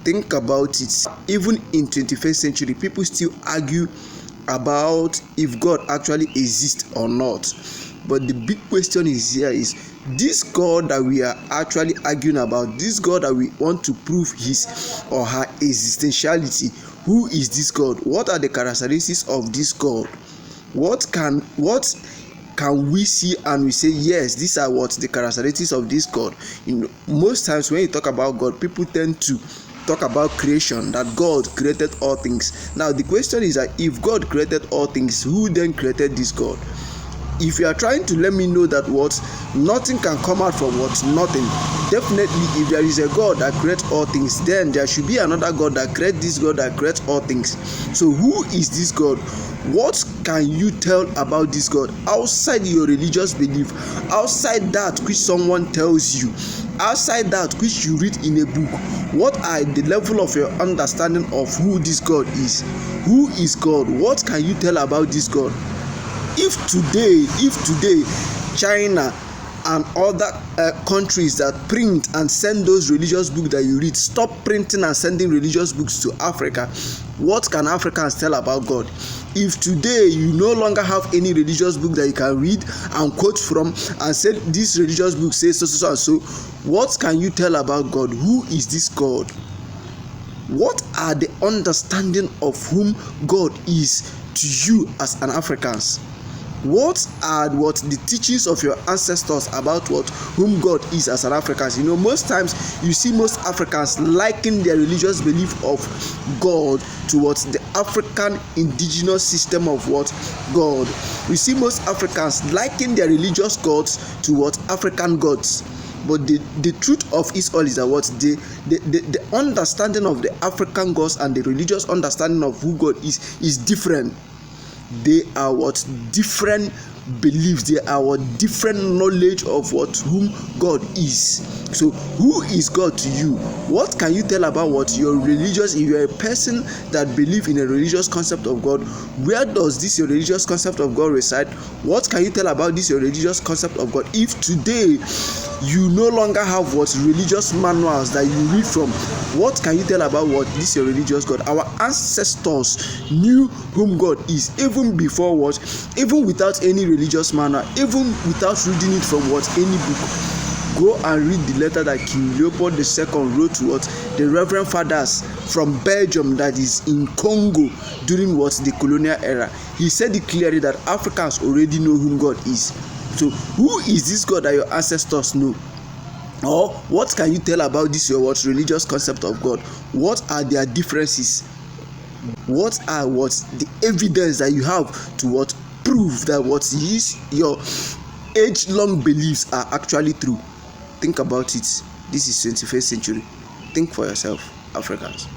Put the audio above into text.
Think about it. Even in 21st century, people still argue about if God actually exists or not. But the big question is this God that we are actually arguing about, this God that we want to prove his or her existentiality, who is this God? What are the characteristics of this God? What can we see and we say yes, these are what the characteristics of this God? Most times when you talk about God, people tend to talk about creation, that God created all things. Now the question is that if God created all things, who then created this God? If you are trying to let me know that what nothing can come out from what nothing, definitely if there is a God that creates all things, then there should be another God that creates this God that creates all things. So who is this God? What can you tell about this God outside your religious belief, outside that which someone tells you, outside that which you read in a book? What are the level of your understanding of who this God is? Who is God? What can you tell about this God? If today China and other countries that print and send those religious books that you read stop printing and sending religious books to Africa, what can Africans tell about God? If today you no longer have any religious book that you can read and quote from and say this religious book says so and so, what can you tell about God? Who is this God? What are the understanding of whom God is to you as an Africans? What are the teachings of your ancestors about whom God is as an Africans? Most times you see most Africans liken their religious belief of God towards the African indigenous system of God. We see most Africans liken their religious gods towards African gods. But the truth of it all is that the understanding of the African gods and the religious understanding of who God is different. They are different beliefs. They are different knowledge of whom God is. So who is God to you? What can you tell about your religious? If you are a person that believes in a religious concept of God, where does this your religious concept of God reside? What can you tell about this your religious concept of God? If today you no longer have religious manuals that you read from, what can you tell about this your religious God? Our ancestors knew whom God is even before even without any religious manual, even without reading it from any book. Go and read the letter that King Leopold II wrote to the Reverend Fathers from Belgium, that is in Congo, during the colonial era. He said it clearly that Africans already know whom God is. So who is this God that your ancestors know? Or what can you tell about this your religious concept of God? What are their differences? What are the evidence that you have to prove that your age-long beliefs are actually true? Think about it. This is 21st century. Think for yourself, Africans.